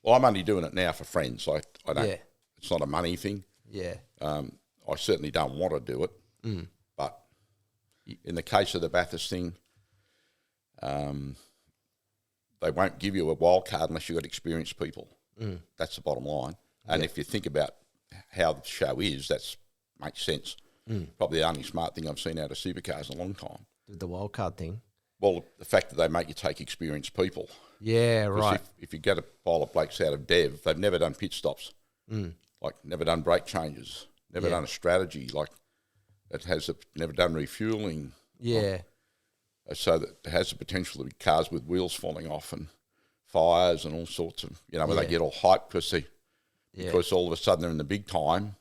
Well, I'm only doing it now for friends. I don't. Yeah. It's not a money thing. Yeah. I certainly don't want to do it. But in the case of the Bathurst thing, they won't give you a wild card unless you've got experienced people. That's the bottom line. And if you think about how the show is, that makes sense. Probably the only smart thing I've seen out of Supercars in a long time. The wild card thing. Well, the fact that they make you take experienced people. Yeah, right. If you get a pile of blokes out of dev, they've never done pit stops, like never done brake changes, never done a strategy, like it has never done refueling. Yeah. So that it has the potential to be cars with wheels falling off and fires and all sorts of, where they get all hyped because all of a sudden they're in the big time,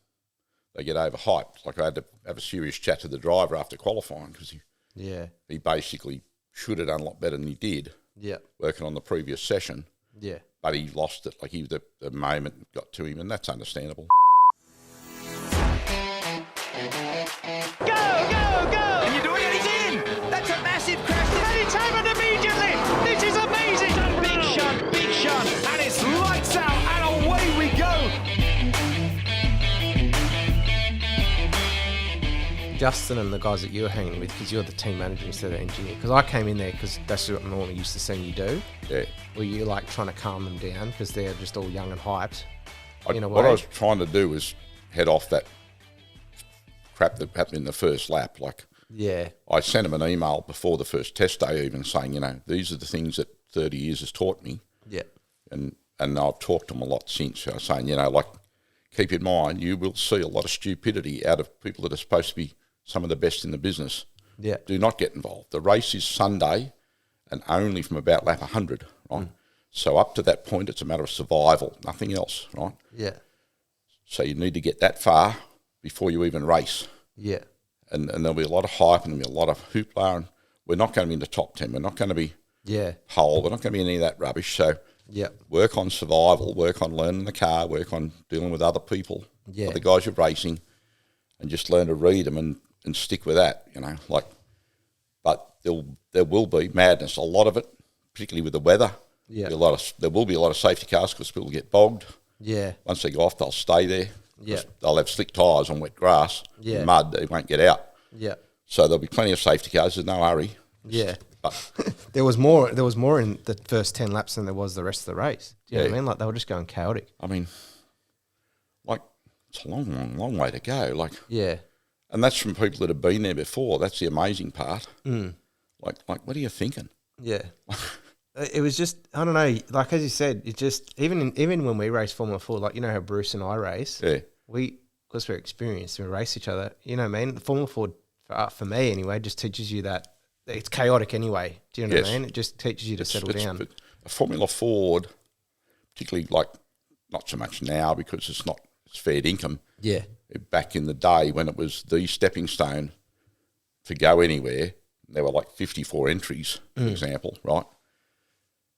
they get overhyped. Like I had to have a serious chat to the driver after qualifying because he basically should have done a lot better than he did. Yeah. Working on the previous session. Yeah. But he lost it. Like the moment got to him, and that's understandable. Go, go, go! And you're doing it, he's in! That's a massive crash. And it's happened immediately! This is amazing! Big shot, and it's lights out, and away we go! Justin and the guys that you were hanging with, because you're the team manager instead of engineer, because I came in there because that's what I'm normally used to seeing you do. Yeah. Were you like trying to calm them down because they're just all young and hyped? What I was trying to do was head off that crap that happened in the first lap. Like, I sent them an email before the first test day even saying, these are the things that 30 years has taught me. Yeah. And I've talked to them a lot since. I was saying, keep in mind, you will see a lot of stupidity out of people that are supposed to be some of the best in the business. Yeah. Do not get involved. The race is Sunday and only from about lap 100, right? So up to that point, it's a matter of survival, nothing else, right? Yeah. So you need to get that far before you even race. Yeah. And there'll be a lot of hype and there'll be a lot of hoopla, and we're not going to be in the top 10. We're not going to be pole. We're not going to be any of that rubbish. So work on survival, work on learning the car, work on dealing with other people, other guys you're racing, and just learn to read them and stick with that, But there will be madness, a lot of it, particularly with the weather. Yeah. There will be a lot of safety cars because people get bogged. Yeah. Once they go off, they'll stay there. Yeah. They'll have slick tyres on wet grass, Yeah. mud, they won't get out. Yeah. So there'll be plenty of safety cars, there's no hurry. Yeah. But There was more in the first 10 laps than there was the rest of the race. Do you know what I mean? Like they were just going chaotic. I mean, it's a long way to go. And that's from people that have been there before. That's the amazing part. Like, what are you thinking? Yeah. It was just, I don't know, like as you said, it just, even when we race Formula 4, like, how Bruce and I race, because we're experienced, we race each other, what I mean? Formula 4, for me anyway, just teaches you that it's chaotic anyway. Do you know what I mean? It just teaches you to settle down. A Formula Ford, particularly not so much now because it's fair income. Yeah. Back in the day when it was the stepping stone to go anywhere, there were 54 entries, for example, right?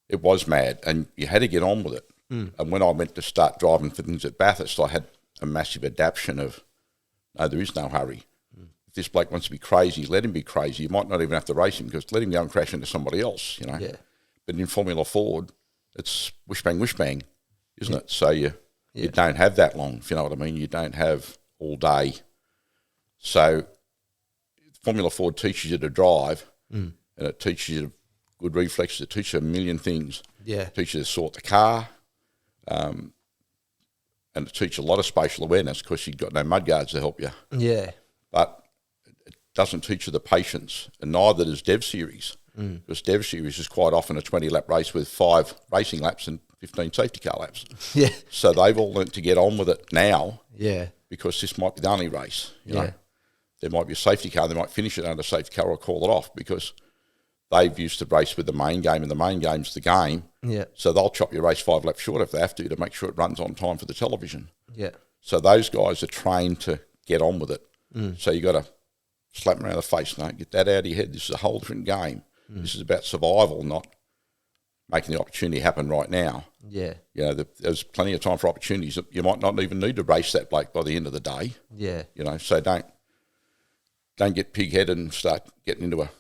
It was mad, and you had to get on with it. And when I went to start driving for things at Bathurst, I had a massive adaptation of, no, there is no hurry. If this bloke wants to be crazy, let him be crazy. You might not even have to race him because let him go and crash into somebody else, Yeah. But in Formula Ford, it's whish bang, isn't it? So you don't have that long, if you know what I mean. You don't have all day. So Formula Ford teaches you to drive, and it teaches you good reflexes. It teaches you a million things. Yeah. It teaches you to sort the car, and it teaches a lot of spatial awareness because you've got no mudguards to help you. Yeah. But it doesn't teach you the patience, and neither does Dev Series. Because Dev Series is quite often a 20-lap race with 5 racing laps and 15 safety car laps. Yeah. So they've all learnt to get on with it now. Yeah. Because this might be the only race. You know, there might be a safety car. They might finish it under a safety car or call it off because they've used to race with the main game, and the main game's the game. Yeah. So they'll chop your race 5 laps short if they have to make sure it runs on time for the television. Yeah. So those guys are trained to get on with it. So you got to slap them around the face. No, get that out of your head. This is a whole different game. This is about survival, not making the opportunity happen right now. Yeah. There's plenty of time for opportunities. You might not even need to race that bloke by the end of the day. Yeah. So don't get pig-headed and start getting into a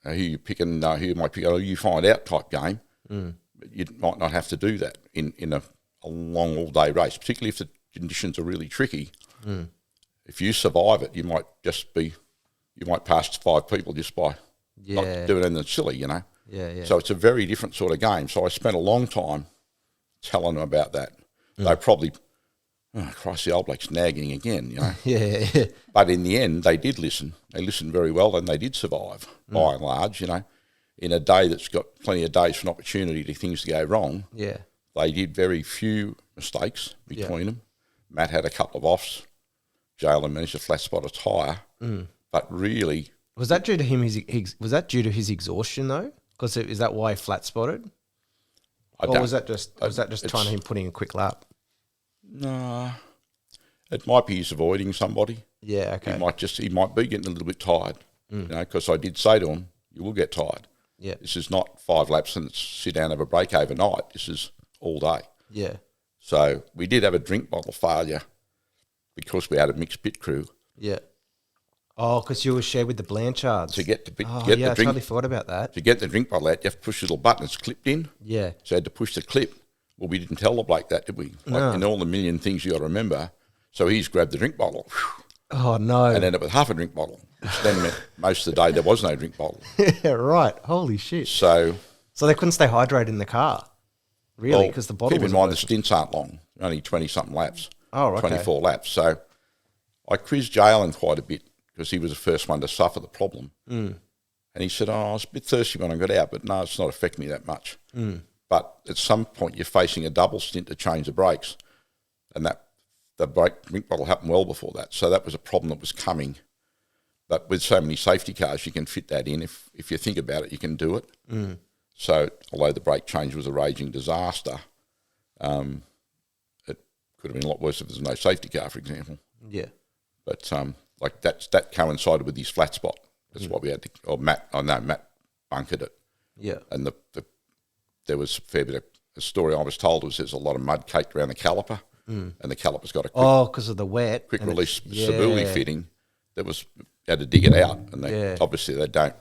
who you picking, who you might pick, who you find out type game. But you might not have to do that in a a long all-day race, particularly if the conditions are really tricky. If you survive it, you might pass 5 people just by not doing anything silly, you know. Yeah. So it's a very different sort of game. So I spent a long time telling them about that. They probably, Christ, the old bloke's nagging again, you know. Yeah. But in the end, they did listen. They listened very well, and they did survive, by and large, you know. In a day that's got plenty of days for an opportunity to things to go wrong, they did very few mistakes between them. Matt had a couple of offs. Jalen managed to flat spot a tyre, but really, was that due to him? Was that due to his exhaustion though? Because is that why he flat spotted? Or was that just trying to him putting a quick lap? No, it might be he's avoiding somebody. Yeah, okay. He might be getting a little bit tired, you know. Because I did say to him, "You will get tired. Yeah, this is not 5 laps and sit down and have a break overnight. This is all day." Yeah. So we did have a drink bottle failure because we had a mixed pit crew. Yeah. Oh, because you were shared with the Blanchards. To get the I totally forgot about that. To get the drink bottle out, you have to push a little button. It's clipped in. Yeah. So I had to push the clip. Well, we didn't tell the bloke that, did we? Like in all the million things you got to remember. So he's grabbed the drink bottle. Oh, no. And ended up with half a drink bottle, which then meant most of the day there was no drink bottle. Yeah, right. Holy shit. So they couldn't stay hydrated in the car, really, because the bottle. Keep in mind the stints aren't long, only 20-something laps. Oh, okay. 24 laps. So I quizzed Jalen quite a bit because he was the first one to suffer the problem. And he said, I was a bit thirsty when I got out, but no, it's not affecting me that much. But at some point you're facing a double stint to change the brakes, and the drink bottle happened well before that. So that was a problem that was coming. But with so many safety cars, you can fit that in. If you think about it, you can do it. So although the brake change was a raging disaster, it could have been a lot worse if there was no safety car, for example. Yeah. But like that coincided with his flat spot. That's why we had to. Matt bunkered it. Yeah. And there was a fair bit of a story I was told was there's a lot of mud caked around the caliper, and the caliper's got a quick, because of the wet, quick release Sabuli fitting. That was had to dig it out, and obviously they don't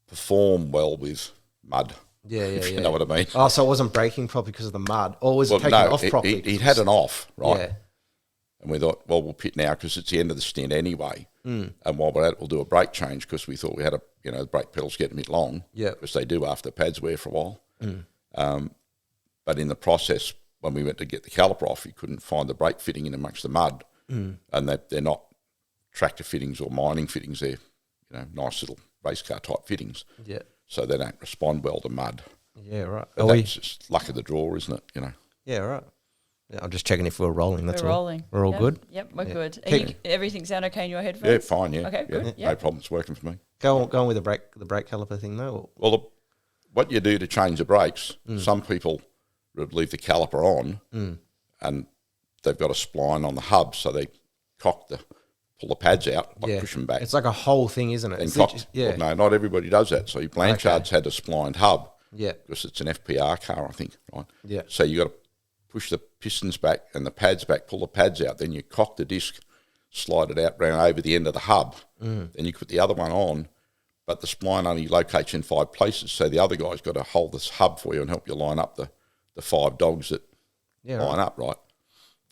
perform well with mud. Yeah, if you know what I mean. Oh, so it wasn't braking properly because of the mud, or was it taking off properly? He'd had an off, right? Yeah. And we thought, well, we'll pit now because it's the end of the stint anyway. And while we're at it, we'll do a brake change because we thought we had the brake pedals getting a bit long. Yeah. Because they do after pads wear for a while. But in the process, when we went to get the caliper off, we couldn't find the brake fitting in amongst the mud. And they're not tractor fittings or mining fittings. They're, nice little race car type fittings. Yeah. So they don't respond well to mud. Yeah, right. But that's just luck of the draw, isn't it? Yeah, right. Yeah, I'm just checking if we're rolling. That's we're all. rolling. We're all good? Yep, we're good. Okay. Everything sound okay in your headphones? Yeah, fine, yeah. Okay, good. No problem. It's working for me. Go on with the brake caliper thing, though? Well, what you do to change the brakes, some people would leave the caliper on and they've got a spline on the hub, so they pull the pads out, push them back. It's like a whole thing, isn't it? Well, no, not everybody does that. So Blanchard's had a splined hub because it's an FPR car, I think, right? Yeah. So you got to push the pistons back and the pads back, pull the pads out, then you cock the disc, slide it out round over the end of the hub, then you put the other one on, but the spline only locates in 5 places, so the other guy's got to hold this hub for you and help you line up the 5 dogs that line up, right?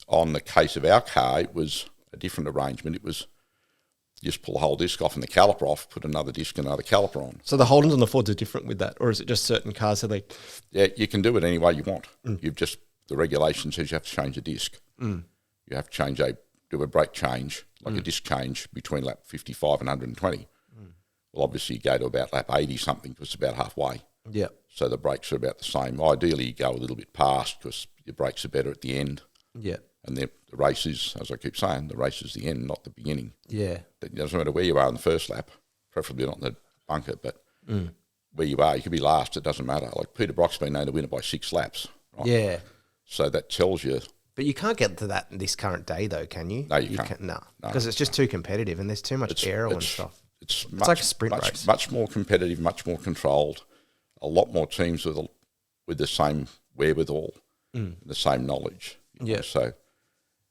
On the case of our car, it was a different arrangement. It was just pull the whole disc off and the caliper off, put another disc and another caliper on. So the Holdens and the Fords are different with that, or is it just certain cars that Yeah, you can do it any way you want. The regulation says you have to change the disc. You have to do a brake change, like a disc change between lap 55 and 120. Well, obviously you go to about lap 80 something because it's about halfway. Yeah. So the brakes are about the same. Ideally you go a little bit past because your brakes are better at the end. Yeah. And the race is, as I keep saying, the race is the end, not the beginning. Yeah. It doesn't matter where you are in the first lap, preferably not in the bunker, but where you are, you could be last, it doesn't matter. Like Peter Brock's been known to win it by 6 laps. Right? Yeah. So that tells you. But you can't get to that in this current day, though, can you? No, you can't. No, because it's just too competitive and there's too much aero and stuff. It's like a sprint race. Much more competitive, much more controlled. A lot more teams with the same wherewithal, the same knowledge. Yeah. So,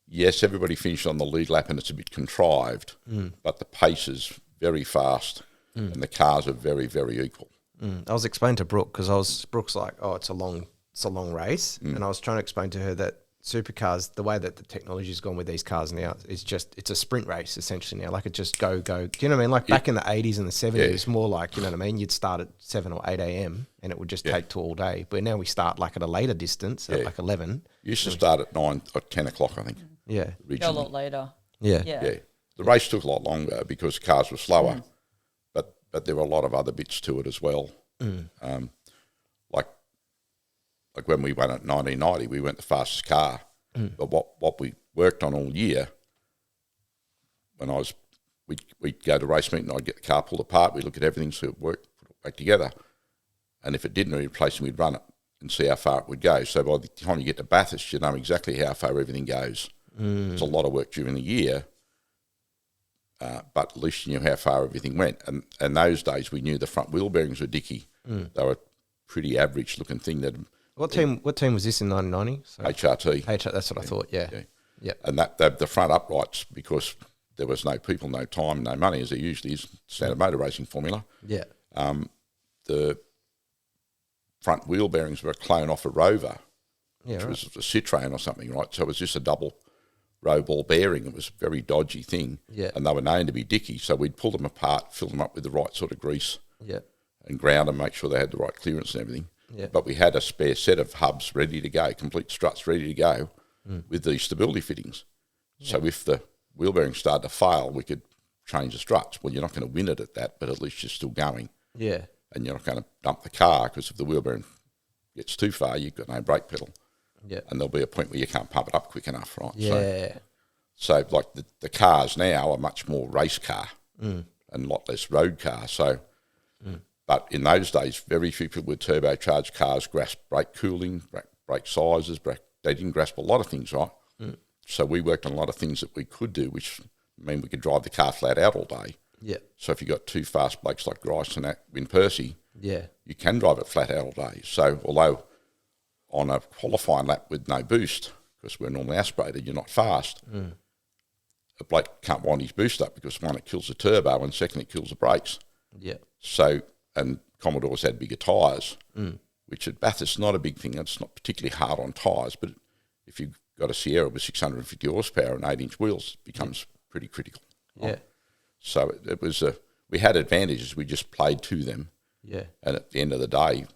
yes, everybody finished on the lead lap and it's a bit contrived, but the pace is very fast and the cars are very, very equal. I was explaining to Brooke because Brooke's like, oh, it's a long it's a long race, and I was trying to explain to her that supercars, the way that the technology's gone with these cars now, is just, it's a sprint race essentially now. Like it just go. Do you know what I mean? Like back in the 80s and the 70s, it was more like, you know what I mean? You'd start at 7 or 8 a.m. and it would just take to all day. But now we start like at a later distance, at like 11. You used to start at 9 or 10 o'clock, I think. Yeah. Go a lot later. Yeah. The race took a lot longer because cars were slower, but there were a lot of other bits to it as well. Like when we won at 1990, we weren't the fastest car. But what we worked on all year, we'd go to race meeting, I'd get the car pulled apart, we'd look at everything, so it worked, put it back together. And if it didn't need replacing, we'd run it and see how far it would go. So by the time you get to Bathurst, you know exactly how far everything goes. It's a lot of work during the year, but at least you knew how far everything went. And those days we knew the front wheel bearings were dicky. They were a pretty average looking thing. What team was this in 1990? HRT. That's what I thought, yeah. And the front uprights, because there was no people, no time, no money, as there usually is, standard motor racing formula. Yeah. The front wheel bearings were a clone off a Rover, which was a Citroen or something, right? So it was just a double row ball bearing. It was a very dodgy thing. Yeah. And they were known to be dicky, so we'd pull them apart, fill them up with the right sort of grease. Yeah. And ground them, make sure they had the right clearance and everything. Yeah. But we had a spare set of hubs ready to go, complete struts ready to go with these stability fittings. Yeah. So if the wheel bearing started to fail, we could change the struts. Well, you're not going to win it at that, but at least you're still going. Yeah. And you're not going to dump the car, because if the wheel bearing gets too far, you've got no brake pedal. Yeah. And there'll be a point where you can't pump it up quick enough, right? Yeah. So like the cars now are much more race car and a lot less road car. So, but in those days, very few people with turbocharged cars grasped brake cooling, brake sizes, they didn't grasp a lot of things, right? So we worked on a lot of things that we could do, which mean we could drive the car flat out all day. Yeah. So if you got two fast blokes like Grice and Win Percy, you can drive it flat out all day. So although on a qualifying lap with no boost, because we're normally aspirated, you're not fast, a bloke can't wind his boost up, because one, it kills the turbo, and second, it kills the brakes. Yeah. So, and Commodores had bigger tyres, which at Bathurst not a big thing. It's not particularly hard on tyres, but if you've got a Sierra with 650 horsepower and 8-inch wheels, it becomes pretty critical. Yeah. So it was we had advantages. We just played to them. Yeah. And at the end of the day,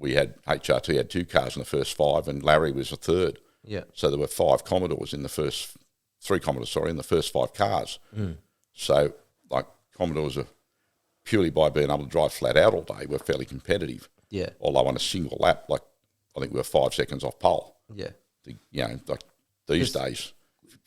HRT had 2 cars in the first 5, and Larry was a third. Yeah. So there were 5 Commodores in the first 3 Commodores, in the first 5 cars. So like Commodores are purely by being able to drive flat out all day, we're fairly competitive. Yeah. Although on a single lap, like I think we were 5 seconds off pole. Yeah. Like these days,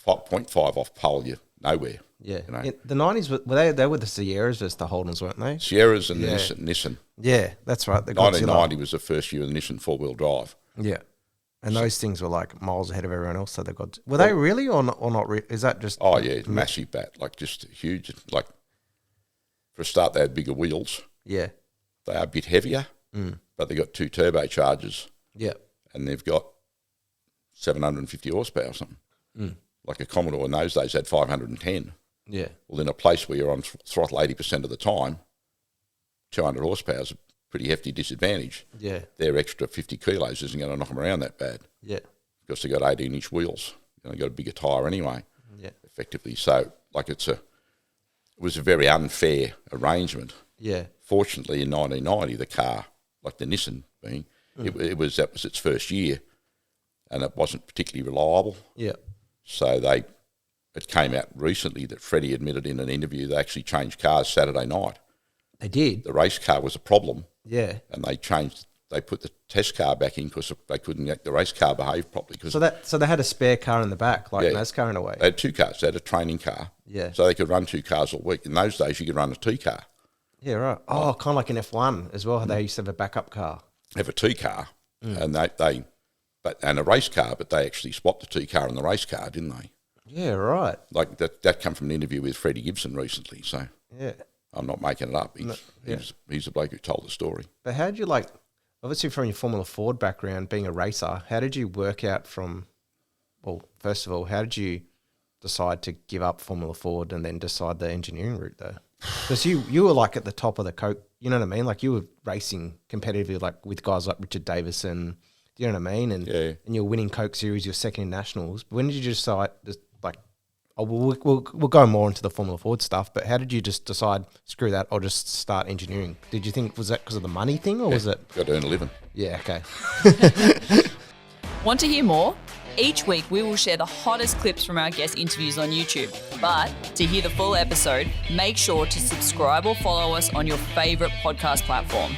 0.5 off pole, you're nowhere. Yeah. You know? In the 90s, they were the Sierras versus the Holdens, weren't they? Sierras and Nissan. Yeah, that's right. The 1990 was the first year of the Nissan 4-wheel drive. Yeah. And those things were like miles ahead of everyone else. So they got. Were they really or not? Is that just? Oh yeah, massive bat, like just huge. Like for a start, they had bigger wheels. Yeah. They are a bit heavier, but they got 2 turbochargers. Yeah. And they've got 750 horsepower or something. Like a Commodore in those days had 510. Yeah. Well, in a place where you're on throttle 80% of the time, 200 horsepower is a pretty hefty disadvantage. Yeah. Their extra 50 kilos isn't going to knock them around that bad. Yeah. Because they've got 18-inch wheels. They've got a bigger tyre anyway. Yeah. Effectively. So, like it was a very unfair arrangement. Yeah. Fortunately, in 1990, the car, like the Nissan being, that was its first year, and it wasn't particularly reliable. Yeah. So it came out recently that Freddie admitted in an interview they actually changed cars Saturday night. They did? The race car was a problem. Yeah. And they put the test car back in because they couldn't get the race car behave properly. So they had a spare car in the back, like NASCAR in a way? They had 2 cars. They had a training car. Yeah. So they could run 2 cars all week. In those days, you could run a 2 car. Yeah, right. Oh, kind of like in F1 as well. They used to have a backup car. Have a 2 car, and and a race car, but they actually swapped the 2 car and the race car, didn't they? Yeah, right. Like that come from an interview with Freddie Gibson recently. So yeah, I'm not making it up. He's the bloke who told the story. But how did you obviously from your Formula Ford background, being a racer, how did you work out first of all, how did you decide to give up Formula Ford and then decide the engineering route though? Because you were like at the top of the Coke, you know what I mean? Like you were racing competitively like with guys like Richard Davison, Do you know what I mean? And Yeah. and you're winning Coke Series, you're second in nationals. When did you decide, just like, oh, we'll go more into the Formula Ford stuff, but how did you just decide, screw that, I'll just start engineering? Did you think, was that because of the money thing, or was it? Got to earn a living. Yeah, okay. Want to hear more? Each week we will share the hottest clips from our guest interviews on YouTube. But to hear the full episode, make sure to subscribe or follow us on your favourite podcast platform.